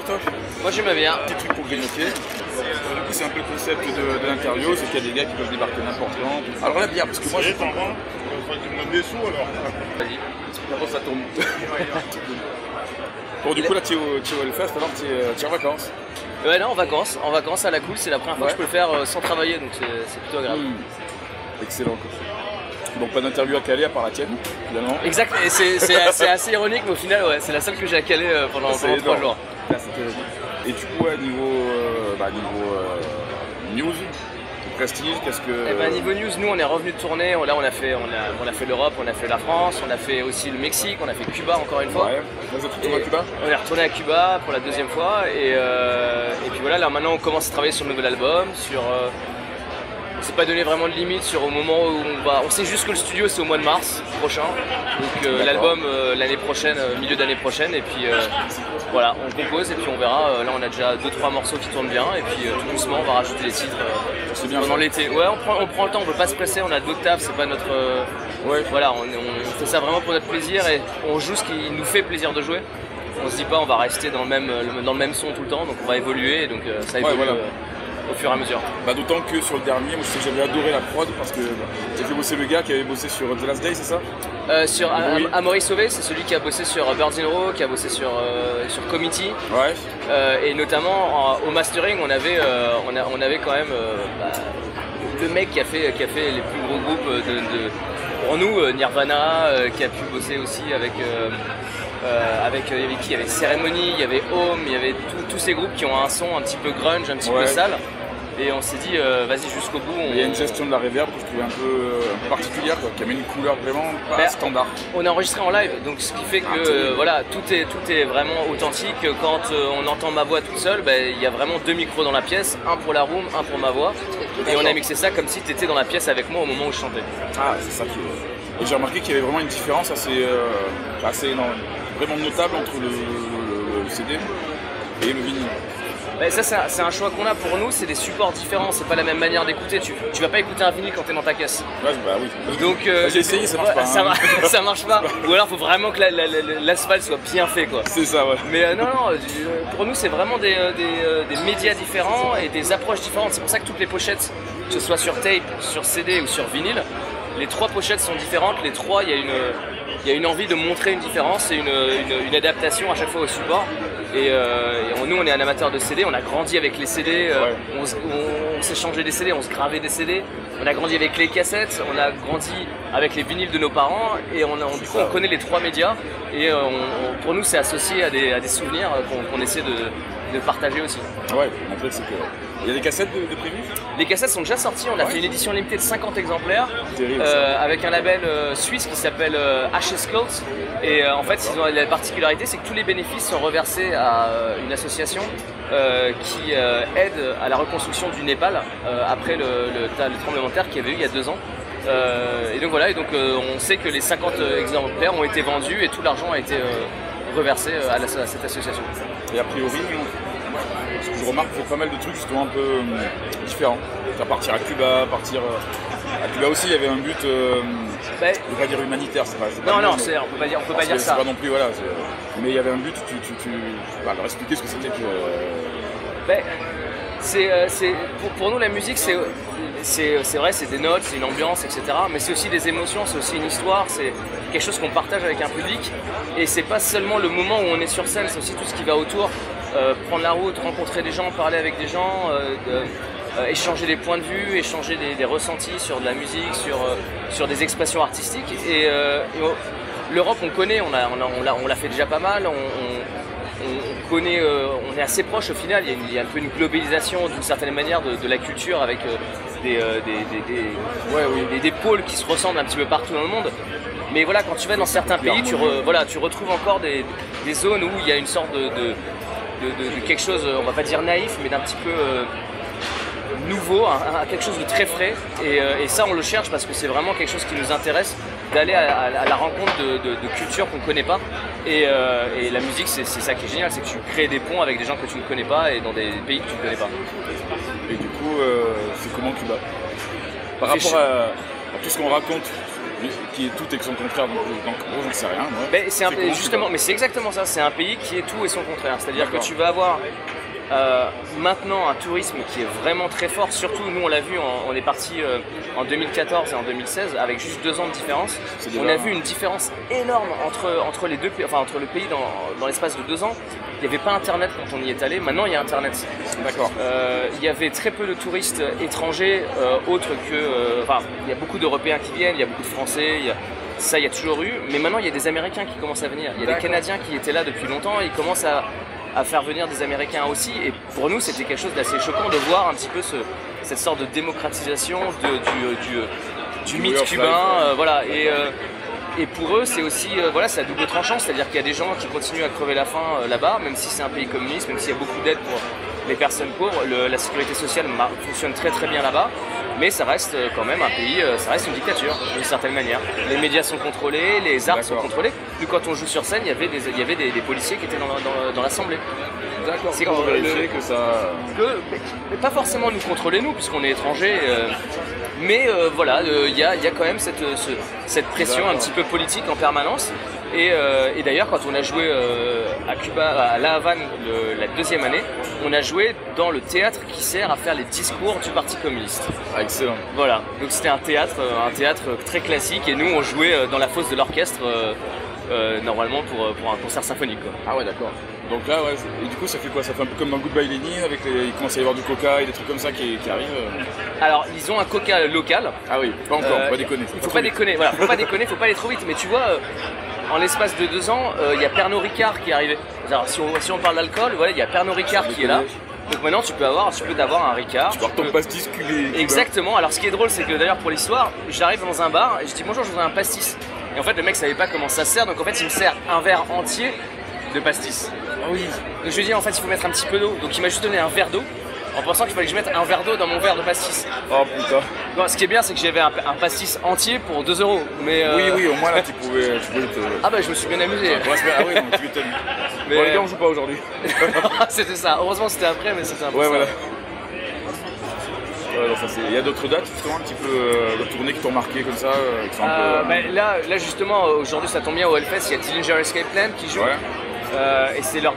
toi? Moi j'aimais bien. Petit truc pour grignoter. Du coup c'est un peu le concept de l'interview, c'est qu'il y a des gars qui peuvent débarquer n'importe quand. Alors la bière, parce que moi je prends pas. On va te des sous alors. Vas-y. D'abord ça tourne. Bon du coup là tu es au Hellfest, alors tu es en vacances. Ouais non, en vacances à la cool, c'est la première fois que je peux le faire sans travailler, donc c'est plutôt agréable. Excellent quoi. Donc pas d'interview à caler à part la tienne, finalement. Exact, et c'est assez ironique, mais au final ouais, c'est la seule que j'ai à caler pendant 3 jours. Et du coup niveau news, prestige, qu'est-ce que... Eh ben, niveau news, nous on est revenu de tournée, là on a fait l'Europe, on a fait la France, on a fait aussi le Mexique, on a fait Cuba encore une fois. Ouais, vous êtes retourné à Cuba? On est retourné à Cuba pour la 2e fois et puis voilà, là maintenant on commence à travailler sur le nouvel album, on s'est pas donné vraiment de limite sur au moment où on sait juste que le studio c'est au mois de mars prochain, donc l'album l'année prochaine, milieu d'année prochaine, et puis voilà, on compose et puis on verra, là on a déjà 2-3 morceaux qui tournent bien et puis tout doucement on va rajouter des titres pendant l'été. Ouais, on prend le temps, on veut pas se presser, on a d'autres tafs, c'est pas notre... Voilà, on fait ça vraiment pour notre plaisir et on joue ce qui nous fait plaisir de jouer. On se dit pas on va rester dans le même son tout le temps, donc on va évoluer et donc ça évolue. Au fur et à mesure. Bah, d'autant que sur le dernier, moi j'avais adoré la prod parce que j'ai fait bosser le gars qui avait bossé sur The Last Day, c'est ça? Sur Amaury Sauvé, c'est celui qui a bossé sur Birds in Row, qui a bossé sur Committee. Ouais. Et notamment au mastering, on avait quand même le mec qui a fait les plus gros groupes pour nous, Nirvana, qui a pu bosser aussi avec il y avait qui? Il y avait Ceremony, il y avait Home, il y avait tous ces groupes qui ont un son un petit peu grunge, un petit peu sale. Et on s'est dit, vas-y jusqu'au bout. Il y a une gestion de la reverb que je trouvais un peu particulière, quoi, qui a mis une couleur vraiment pas standard. On a enregistré en live, donc ce qui fait que voilà, tout est vraiment authentique. Quand on entend ma voix toute seule, il y a vraiment 2 micros dans la pièce, un pour la room, un pour ma voix. Et on a mixé ça comme si tu étais dans la pièce avec moi au moment où je chantais. Ah, c'est ça qui est... Et j'ai remarqué qu'il y avait vraiment une différence assez énorme, vraiment notable entre le CD et le vinyle. Ça c'est un choix qu'on a pour nous, c'est des supports différents, c'est pas la même manière d'écouter. Tu vas pas écouter un vinyle quand t'es dans ta caisse. Ouais, bah oui. Donc j'ai essayé, ça marche pas. Ça marche pas. Ou alors faut vraiment que l'asphalte soit bien fait quoi. C'est ça, ouais. Mais non, pour nous c'est vraiment des médias différents et des approches différentes. C'est pour ça que toutes les pochettes, que ce soit sur tape, sur CD ou sur vinyle, les 3 pochettes sont différentes. Les 3, il y a une envie de montrer une différence et une adaptation à chaque fois au support. Et nous on est un amateur de CD, on a grandi avec les CD, on s'échangeait des CD, on se gravait des CD, on a grandi avec les cassettes, on a grandi avec les vinyles de nos parents et du coup on connaît les 3 médias et pour nous c'est associé à des souvenirs qu'on essaie de partager aussi. Ouais, en fait c'est que... Il y a des cassettes de prévues? Les cassettes sont déjà sorties, on a fait une édition limitée de 50 exemplaires avec un label suisse qui s'appelle Ashes Cult. Et en fait, la particularité, c'est que tous les bénéfices sont reversés à une association qui aide à la reconstruction du Népal après le tremblement de terre qu'il y avait eu il y a 2 ans. Et donc voilà, on sait que les 50 exemplaires ont été vendus et tout l'argent a été reversé à cette association. Et a priori, je remarque qu'il y a pas mal de trucs justement un peu différents. Partir à Cuba, à Cuba aussi, il y avait un but, je ne vais pas dire humanitaire, c'est pas. Non, on peut pas dire ça. C'est pas non plus, voilà. Mais il y avait un but, tu vas leur expliquer ce que c'était que. Pour nous, la musique, c'est vrai, c'est des notes, c'est une ambiance, etc. Mais c'est aussi des émotions, c'est aussi une histoire, c'est quelque chose qu'on partage avec un public. Et c'est pas seulement le moment où on est sur scène, c'est aussi tout ce qui va autour. Prendre la route, rencontrer des gens, parler avec des gens, échanger des points de vue, échanger des ressentis sur de la musique, sur des expressions artistiques. Et l'Europe, on connaît, on l'a fait déjà pas mal. On connaît, on est assez proche au final. Il y a un peu une globalisation d'une certaine manière de la culture avec des pôles qui se ressemblent un petit peu partout dans le monde. Mais voilà, quand tu vas dans certains pays, tu retrouves encore des zones où il y a une sorte de quelque chose, on va pas dire naïf, mais d'un petit peu nouveau, quelque chose de très frais. Et ça, on le cherche parce que c'est vraiment quelque chose qui nous intéresse, d'aller à la rencontre de cultures qu'on ne connaît pas. Et la musique, c'est ça qui est génial, c'est que tu crées des ponts avec des gens que tu ne connais pas et dans des pays que tu ne connais pas. Et du coup, c'est comment Cuba? Par rapport à tout ce qu'on raconte qui est tout et que son contraire, donc gros, j'en sais rien. Moi. Mais justement, mais c'est exactement ça, c'est un pays qui est tout et son contraire. C'est-à-dire que tu vas avoir maintenant un tourisme qui est vraiment très fort, surtout nous on l'a vu, on est parti en 2014 et en 2016 avec juste 2 ans de différence. On a vu une différence énorme entre les deux pays, enfin entre le pays dans l'espace de 2 ans. Il n'y avait pas internet quand on y est allé, maintenant il y a internet. D'accord. Il y avait très peu de touristes étrangers autres que. Enfin, il y a beaucoup d'Européens qui viennent, il y a beaucoup de Français, ça il y a toujours eu, mais maintenant il y a des Américains qui commencent à venir. Il y a des Canadiens qui étaient là depuis longtemps, ils commencent à faire venir des Américains aussi, et pour nous c'était quelque chose d'assez choquant de voir un petit peu cette sorte de démocratisation du mythe cubain, voilà. Et pour eux, c'est aussi voilà, c'est à double tranchant, c'est-à-dire qu'il y a des gens qui continuent à crever la faim là-bas, même si c'est un pays communiste, même s'il y a beaucoup d'aide pour les personnes pauvres, la sécurité sociale fonctionne très très bien là-bas, mais ça reste quand même un pays, ça reste une dictature d'une certaine manière. Les médias sont contrôlés, les arts sont contrôlés. Puis quand on joue sur scène, il y avait des policiers qui étaient dans l'assemblée. D'accord, c'est pour vérifier que ça... mais pas forcément nous contrôler nous, puisqu'on est étrangers. Mais voilà, il y a quand même cette pression un petit peu politique en permanence. Et d'ailleurs, quand on a joué à Cuba, à La Havane, la 2e année, on a joué dans le théâtre qui sert à faire les discours du Parti communiste. Ah, excellent. Voilà, donc c'était un théâtre très classique, et nous on jouait dans la fosse de l'orchestre, normalement pour un concert symphonique, quoi. Ah ouais, d'accord. Donc là, ouais, et du coup, ça fait quoi? Ça fait un peu comme dans Goodbye Lenin, avec il commence à y avoir du coca et des trucs comme ça qui arrivent. Alors, ils ont un coca local. Ah oui, pas encore, faut pas déconner. Faut pas déconner, voilà, faut pas déconner, faut pas aller trop vite. Mais tu vois, en l'espace de 2 ans, il y a Pernod Ricard qui est arrivé. Alors, si on parle d'alcool, voilà, il y a Pernod Ricard qui est là. Donc maintenant, tu peux avoir un Ricard. Tu peux avoir ton pastis cubé. Exactement. Alors, ce qui est drôle, c'est que d'ailleurs, pour l'histoire, j'arrive dans un bar et je dis bonjour, je voudrais un pastis. Et en fait, le mec savait pas comment ça se sert, donc en fait, il me sert un verre entier de pastis. Ah oui. Donc je lui ai dit en fait il faut mettre un petit peu d'eau, donc il m'a juste donné un verre d'eau en pensant qu'il fallait que je mette un verre d'eau dans mon verre de pastis. Oh putain. Bon, ce qui est bien c'est que j'avais un pastis entier pour 2 €. Mais oui, au moins là tu pouvais te... Ah bah je me suis bien amusé. Ah oui, donc tu m'étonnes. Mais bon, les gars on joue pas aujourd'hui. C'était ça, heureusement c'était après, mais c'était un peu ouais, ça. Voilà. Il y a d'autres dates justement un petit peu de tournées qui t'ont marqué comme ça qui sont un peu, là justement aujourd'hui ça tombe bien au Hellfest, il y a Dillinger Escape Plan qui joue. Ouais. Et c'est leur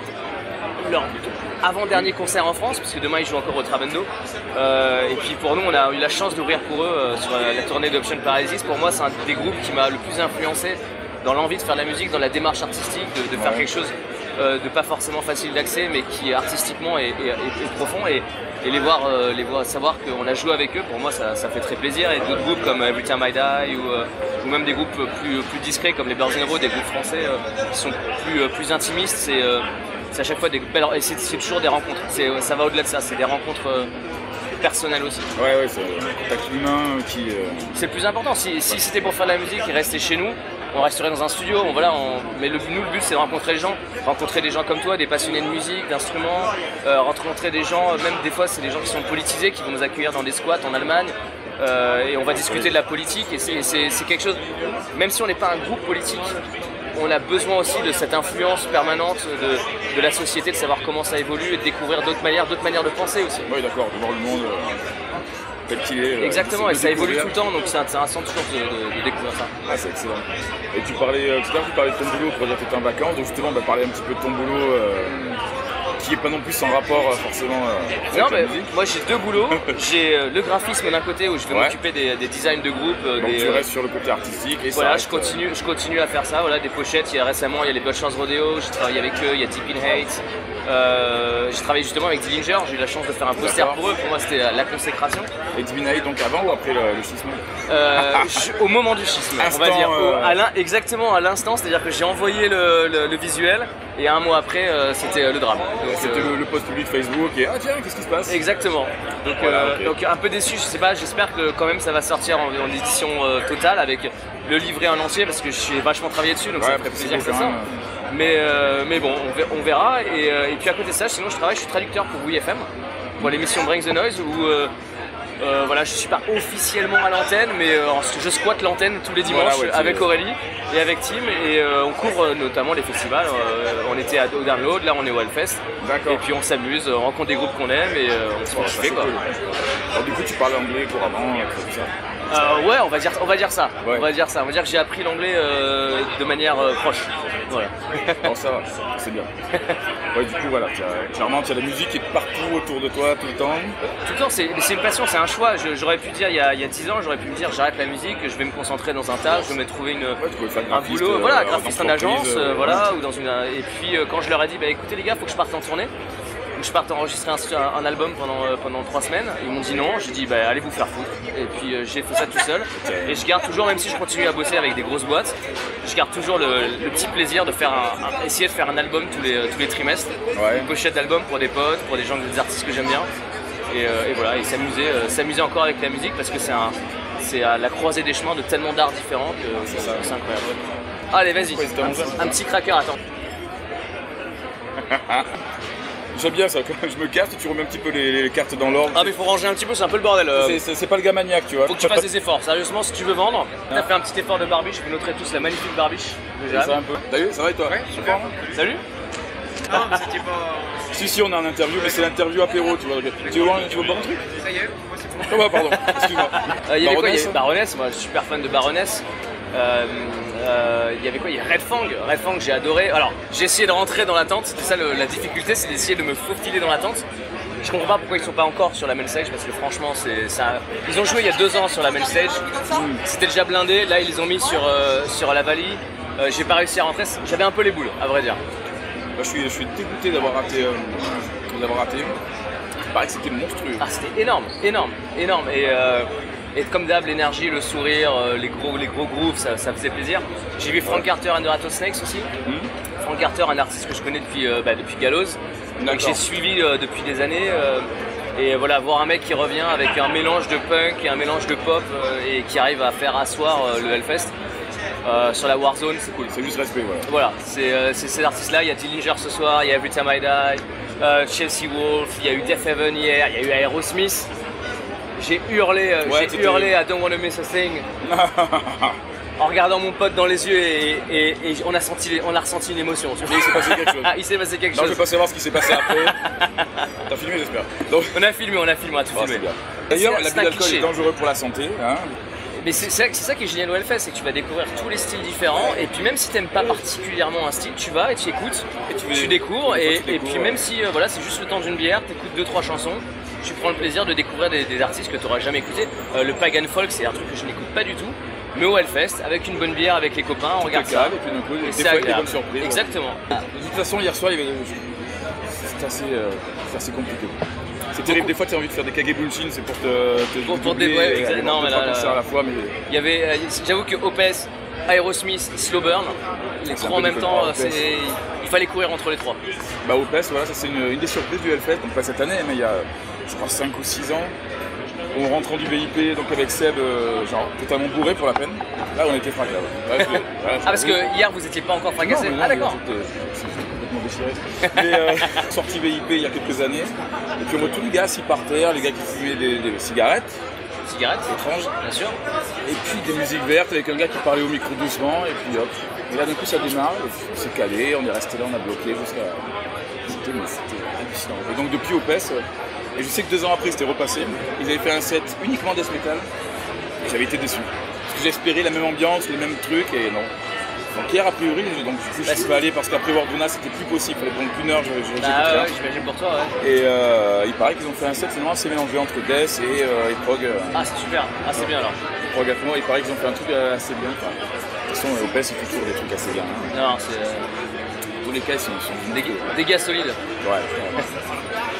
avant-dernier concert en France, parce que demain ils jouent encore au Trabendo. Et puis pour nous, on a eu la chance d'ouvrir pour eux sur la tournée d'Option Paralysis. Pour moi, c'est un des groupes qui m'a le plus influencé dans l'envie de faire de la musique, dans la démarche artistique, de faire quelque chose de pas forcément facile d'accès, mais qui artistiquement est profond. Et les voir, savoir qu'on a joué avec eux, pour moi ça fait très plaisir. Et d'autres groupes comme Every Time I Die ou même des groupes plus discrets comme les Birds in a Row, des groupes français qui sont plus intimistes, c'est à chaque fois des belles, et c'est toujours des rencontres. Ça va au-delà de ça, c'est des rencontres personnelles aussi. Ouais, c'est un contact humain qui... C'est le plus important. Si c'était pour faire de la musique et rester chez nous, on resterait dans un studio, mais le but c'est de rencontrer les gens, rencontrer des gens comme toi, des passionnés de musique, d'instruments, rencontrer des gens, même des fois c'est des gens qui sont politisés, qui vont nous accueillir dans des squats en Allemagne, et on va discuter de la politique, et c'est quelque chose, même si on n'est pas un groupe politique, on a besoin aussi de cette influence permanente de la société, de savoir comment ça évolue et de découvrir d'autres manières de penser aussi. Oui d'accord, de voir le monde tel qu'il est. Exactement, et ça évolue tout le temps, donc c'est intéressant toujours de découvrir ça. Ah, c'est excellent. Et tu parlais tout à l'heure, tu parlais de ton boulot pour dire que tu étais en vacances, donc justement on va parler un petit peu de ton boulot qui est pas non plus sans rapport forcément avec la musique. Moi j'ai 2 boulots, j'ai le graphisme d'un côté où je vais m'occuper des designs de groupe. Donc tu restes sur le côté artistique et voilà, ça je continue à faire ça, voilà, des pochettes. Récemment il y a les Blood Chance Rodeo, j'ai travaillé avec eux, il y a Deep in Hate. J'ai travaillé justement avec Dillinger, j'ai eu la chance de faire un poster pour eux, pour moi c'était la consécration. Et Deep in Hate donc avant ou après le schisme? Au moment du schisme, on va dire. Exactement à l'instant, c'est-à-dire que j'ai envoyé le visuel et un mois après c'était le drame. C'était le post public Facebook et ah tiens qu'est-ce qui se passe? Exactement. Donc, voilà, okay. Donc un peu déçu, je sais pas, j'espère que quand même ça va sortir en édition totale avec le livret en entier parce que j'ai vachement travaillé dessus, donc ça me fait plaisir que ça sorte. Mais bon, on verra. Et puis à côté de ça, sinon je suis traducteur pour WeFM, pour l'émission Bring the Noise, où Voilà, je suis pas officiellement à l'antenne, mais je squatte l'antenne tous les dimanches voilà, ouais, avec Aurélie et avec Tim, et on couvre notamment les festivals. On était au Download, là on est au Hellfest, et puis on s'amuse, on rencontre des groupes qu'on aime et on se fait kiffer quoi. Cool. Alors du coup tu parles anglais couramment, tout ça. Ouais, on va dire ça. Ouais. On va dire que j'ai appris l'anglais de manière proche. Voilà. Bon, ça va, c'est bien. Ouais, du coup voilà, clairement tu as la musique qui est partout autour de toi tout le temps. Tout le temps, c'est une passion, c'est un choix. J'aurais pu dire il y a 10 ans, j'aurais pu me dire j'arrête la musique, je vais me concentrer dans un taf, je vais me trouver un boulot, voilà, graphiste en agence, voilà, ou dans une. Et puis quand je leur ai dit, bah écoutez les gars, faut que je parte en tournée. Je parte enregistrer un album pendant 3 semaines. Ils m'ont dit non, j'ai dit bah, allez vous faire foutre. Et puis j'ai fait ça tout seul. Et je garde toujours, même si je continue à bosser avec des grosses boîtes, je garde toujours le petit plaisir de faire essayer de faire un album tous les trimestres. Ouais. Une pochette d'album pour des potes, pour des artistes que j'aime bien. Et voilà, et s'amuser encore avec la musique parce que c'est à la croisée des chemins de tellement d'arts différents que c'est incroyable. Allez vas-y, un petit cracker, attends. J'aime bien ça, quand je me casse, tu remets un petit peu les cartes dans l'ordre. Ah mais faut ranger un petit peu, c'est un peu le bordel. C'est pas le gars maniaque, tu vois. Faut que tu fasses des efforts, sérieusement, si tu veux vendre. T'as fait un petit effort de barbiche, vous noterez tous la magnifique barbiche. Ça un peu. D'ailleurs, ça va et toi? Ouais, super. Salut. Non, c'était pas. Si, on a un interview, mais c'est l'interview apéro, tu vois. Tu veux boire un truc? Ça y est, moi c'est bon. Oh bah pardon, excuse-moi. Il y avait quoi? Il y avait Baroness, moi je suis super fan de Baroness. Il y avait quoi? Il y a Red Fang, j'ai adoré. Alors j'ai essayé de rentrer dans la tente, c'était ça la difficulté, c'est d'essayer de me faufiler dans la tente. Je comprends pas pourquoi ils sont pas encore sur la main stage parce que franchement c'est ça. Ils ont joué il y a 2 ans sur la main stage, c'était déjà blindé, là ils les ont mis sur la Valley. J'ai pas réussi à rentrer, j'avais un peu les boules à vrai dire. Je suis dégoûté d'avoir raté. Il paraît que c'était monstrueux. Ah c'était énorme. Et comme d'hab, l'énergie, le sourire, les gros grooves, ça faisait plaisir. J'ai vu Frank Carter and the Rattlesnakes aussi. Frank Carter, un artiste que je connais depuis Gallows, donc j'ai suivi depuis des années. Et voilà, voir un mec qui revient avec un mélange de punk et un mélange de pop et qui arrive à faire asseoir le Hellfest sur la Warzone, c'est cool. C'est juste respect, Voilà, c'est ces artistes-là. Il y a Dillinger ce soir, il y a Every Time I Die, Chelsea Wolf, il y a eu Death Heaven hier, il y a eu Aerosmith. J'ai hurlé à Don't Wanna Miss a Thing en regardant mon pote dans les yeux et on a ressenti une émotion. Mais il s'est passé quelque chose. Ah, il s'est passé quelque chose. Je vais pas savoir ce qui s'est passé après. T'as filmé, j'espère. Donc... On a filmé, on a tout filmé. D'ailleurs, l'abus d'alcool est dangereux pour la santé. Hein. Mais c'est ça qui est génial au Hellfest, c'est que tu vas découvrir tous les styles différents et puis même si t'aimes pas particulièrement un style, tu vas et tu écoutes et tu découvres et puis même si voilà, c'est juste le temps d'une bière, t'écoutes 2-3 chansons, tu prends le plaisir de découvrir des artistes que tu n'auras jamais écouté. Le Pagan Folk, c'est un truc que je n'écoute pas du tout, mais au Hellfest, avec une bonne bière, avec les copains, on regarde ça. Et puis d'un coup, c'est des agréable. bonnes surprises. Exactement. De toute façon, hier soir, c'était assez compliqué. C'est terrible, des fois tu as envie de faire des kagebulshin, c'est pour te doubler, non, mais là, à la fois, mais... Il y avait, j'avoue que Opeth, Aerosmith, Slowburn, les trois en même temps, il fallait courir entre les trois. Bah Opeth, voilà, ça c'est une des surprises du Hellfest, donc pas cette année, mais il y a je crois 5 ou 6 ans. On rentre du VIP donc avec Seb, genre totalement bourré pour la peine. Là on était fracassés. Parce que hier vous étiez pas encore fracassés. Ah d'accord. Complètement déchiré. Mais sorti VIP il y a quelques années. Et puis on voit tous les gars assis par terre, les gars qui fumaient des cigarettes. Cigarettes, étrange, bien sûr. Et puis des musiques vertes avec un gars qui parlait au micro doucement et puis hop. Et là d'un coup ça démarre, on s'est calé, on est resté là, on a bloqué jusqu'à. C'était hallucinant. Et donc depuis Opeth, et je sais que 2 ans après c'était repassé, ils avaient fait un set uniquement death metal et j'avais été déçu. Parce que j'espérais la même ambiance, les mêmes trucs et non. Donc hier a priori, donc du coup je suis pas allé parce qu'après Warduna c'était plus possible, il fallait donc 1 heure, ouais, j'imagine pour toi ouais. Et il paraît qu'ils ont fait un set finalement assez mélangé entre death et prog. Ah c'est super, ah c'est bien alors. Prog à fond, il paraît qu'ils ont fait un truc assez bien. Enfin, de toute façon Opeth c'est toujours des trucs assez bien. Non c'est... tous les cas ils sont des gars solides. Ouais.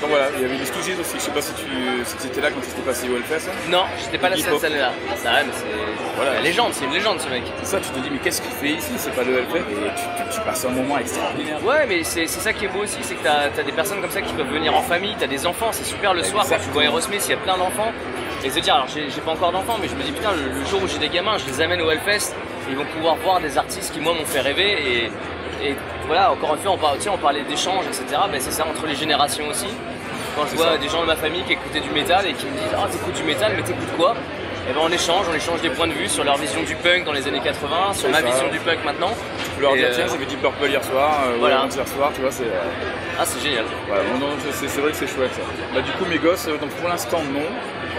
Donc voilà, il y avait les Stooges aussi, je sais pas si tu étais là quand c'était passé au Hellfest. Non, j'étais pas là cette année-là. Ça va, mais c'est voilà, la légende, c'est une légende ce mec. C'est ça, tu te dis mais qu'est-ce qu'il fait ici, c'est pas le Hellfest et tu passes un moment extraordinaire. Ouais, mais c'est ça qui est beau aussi, c'est que t'as des personnes comme ça qui peuvent venir en famille, t'as des enfants, c'est super le soir quand tu vois Aerosmith, il y a plein d'enfants. Et se dire, alors j'ai pas encore d'enfants, mais je me dis putain, le jour où j'ai des gamins, je les amène au Hellfest, et ils vont pouvoir voir des artistes qui moi m'ont fait rêver et voilà, encore une fois, on parlait d'échanges, etc. Ben, c'est ça entre les générations aussi. quand je C'est vois ça. des gens de ma famille qui écoutaient du métal et qui me disent « Ah, t'écoutes du métal, mais t'écoutes quoi ?» Et ben on échange des points de vue sur leur vision du punk dans les années 80, sur C'est ma ça. vision du punk maintenant. Tu peux leur Et, dire, tiens, j'avais Deep Purple hier soir, voilà. hier soir, tu vois, c'est. Ah, c'est génial. Voilà, non, c'est vrai que c'est chouette ça. Bah, du coup, mes gosses, donc pour l'instant, non.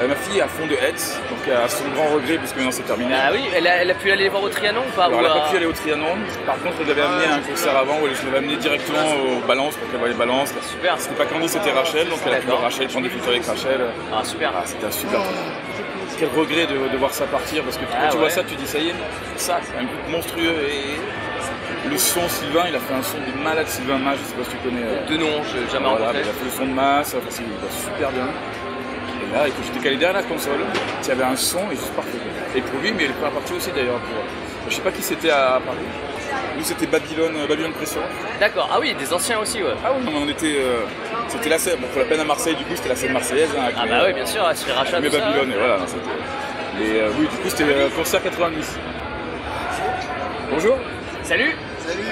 Ma fille est à fond de Hetz, donc à son grand regret, puisque maintenant c'est terminé. Ah oui, elle a pu aller voir au Trianon ou pas? Alors, ou elle n'a à- pas pu aller au Trianon. Par contre, je l'avais amené à un concert avant où je l'avais amené directement aux balances pour qu'elle voie les balances. Super. C'était pas Candy, c'était Rachel, donc elle a pu D'accord. voir Rachel, prendre des photos avec Rachel. Ah, super. Ah, c'était un super truc. Quel regret de voir ça partir, parce que quand Ah, tu vois ouais. ça, tu dis ça y est, ça c'est un groupe monstrueux. Et le son, Sylvain, il a fait un son de malade, Sylvain Mas, je sais pas si tu connais. De nom, je n'ai jamais Voilà, rencontré. il a fait le son de masse, enfin, c'est super bien. Et là, écoute, j'étais calé derrière la console, il y avait un son et juste parfait. Et pour lui, mais il est pas parti aussi d'ailleurs. Je sais pas qui c'était à Paris. Nous, c'était Babylone Pression. D'accord, ah oui, des anciens aussi, ouais. Ah oui, non, mais on était. C'était la scène, bon, pour la peine à Marseille, du coup, c'était la scène marseillaise. Hein, avec Ah bah oui, bien sûr, elle se fait rachat mais tout ça. Babylone, et voilà. Et oui, du coup, c'était le concert 90. Bonjour. Salut. Salut,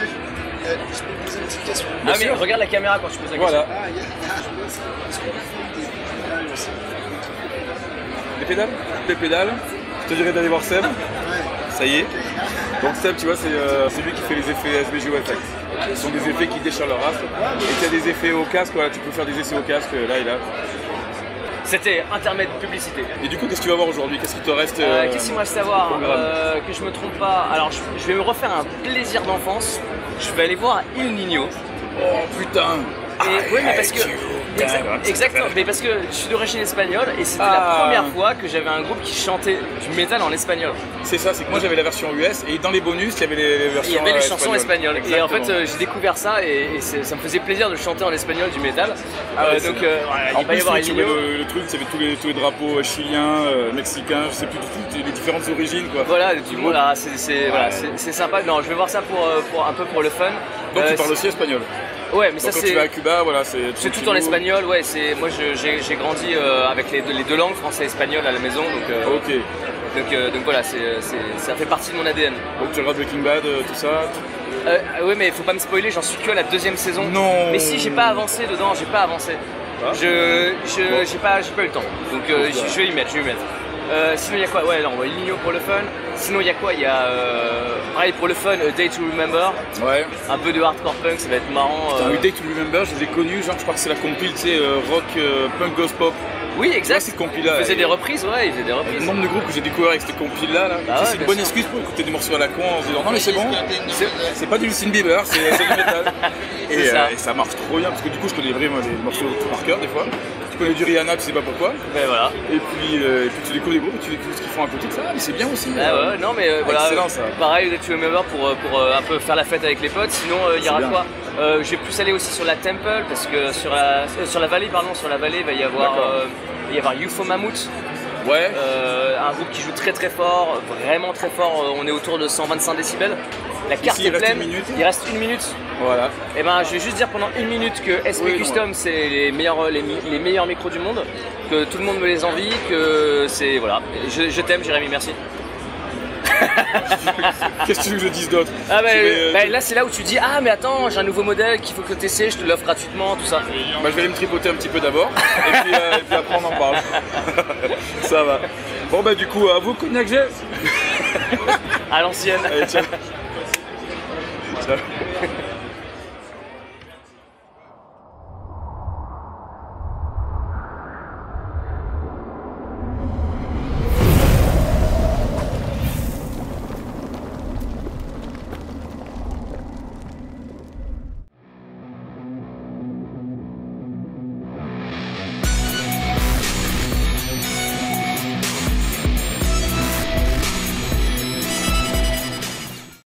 je peux te poser une petite question. Ah mais sûr. regarde la caméra quand tu poses la question. Voilà. Ah, est-ce qu'on fait des pédales aussi? Les pédales. Les pédales. Je te dirais d'aller voir Seb. Ça y est. Donc Seb, tu vois, c'est lui qui fait les effets SBG Effect. Ce sont des effets qui déchirent leur race. Et tu as des effets au casque, voilà, tu peux faire des essais au casque, là et là. C'était intermède publicité. Et du coup, qu'est-ce que tu vas voir aujourd'hui? Qu'est-ce qui te reste Qu'est-ce qu'il me reste à voir? programme Que je me trompe pas. Alors je vais me refaire un plaisir d'enfance. Je vais aller voir Il Niño. Oh putain. Et, oui, mais parce que. Exactement, mais parce que je suis d'origine espagnole et c'était la première fois que j'avais un groupe qui chantait du métal en espagnol. C'est ça, c'est que moi j'avais la version US et dans les bonus il y avait les versions Il y avait les chansons espagnoles. Et en fait, Exactement. j'ai découvert ça et ça me faisait plaisir de chanter en espagnol du métal. Ah ouais, Donc, c'est voilà, en il va y plus, avoir tu Il vois, Niño. le truc, c'est tous les drapeaux chiliens, mexicains, je sais plus du tout, les différentes origines quoi. Voilà, du coup, là, c'est sympa. Non, je vais voir ça pour un peu pour le fun. Donc tu Euh, parles aussi espagnol. Ouais, mais Donc ça quand tu vas à c'est. Cuba, voilà, c'est C'est tout en espagnol, ouais. Moi, j'ai grandi avec les deux langues, français et espagnol à la maison, Ok. donc voilà, ça fait partie de mon ADN. Donc tu regardes Breaking Bad, tout ça. Ouais, mais faut pas me spoiler, j'en suis que à la deuxième saison. Non. Mais si j'ai pas avancé dedans, j'ai pas avancé. Ah. J'ai pas eu le temps. Donc je vais y mettre. Sinon il y a quoi? Ouais, non, Il Niño pour le fun. Sinon il y a quoi? Il y a pareil pour le fun, A Day to Remember. Ouais. Un peu de hardcore punk, ça va être marrant. Dans Day to Remember, je les ai connus, genre je crois que c'est la compile, tu sais, rock, punk, ghost pop. Oui, exact. Ouais, ces compiles-là, Ils faisaient et- des reprises, ouais, ils faisaient des Le reprises. nombre de groupes que j'ai découvert avec cette compile là, Bah tu sais, ouais, c'est une bien bonne sûr. excuse pour écouter des morceaux à la con en se disant non mais c'est bon, c'est pas du Justin Bieber, c'est du métal. Et, ça. et ça marche trop bien parce que du coup je connais vraiment les morceaux tout par cœur des fois. Tu connais du Rihanna, tu sais pas pourquoi. Ben voilà. Et puis tu découvres les groupes et tu découvres ce qu'ils font à côté de ça, mais c'est bien aussi. Ah ouais, non mais voilà, Excellent, ça. pareil, Day to Remember pour un peu faire la fête avec les potes. Sinon il y C'est aura bien. quoi? Je vais plus aller aussi sur la Temple parce que sur la vallée, il va y avoir UFO Mammoth. Ouais. Un groupe qui joue très très fort, vraiment très fort, on est autour de 125 décibels. La carte il est reste pleine, une minute. il reste une minute. Voilà. Et ben je vais juste dire pendant une minute que SP Oui, non, Custom c'est les meilleurs micros du monde, que tout le monde me les envie, que c'est voilà. Je t'aime Jérémy, merci. Qu'est-ce que tu veux que je dise d'autre? Ah bah, Je vais, là c'est là où tu dis ah mais attends j'ai un nouveau modèle qu'il faut que tu essaies, je te l'offre gratuitement, tout ça. je vais aller me tripoter un petit peu d'abord et puis après on en parle. Ça va. Bon bah du coup à vous cognac j'ai. À l'ancienne. Allez ciao. Ciao.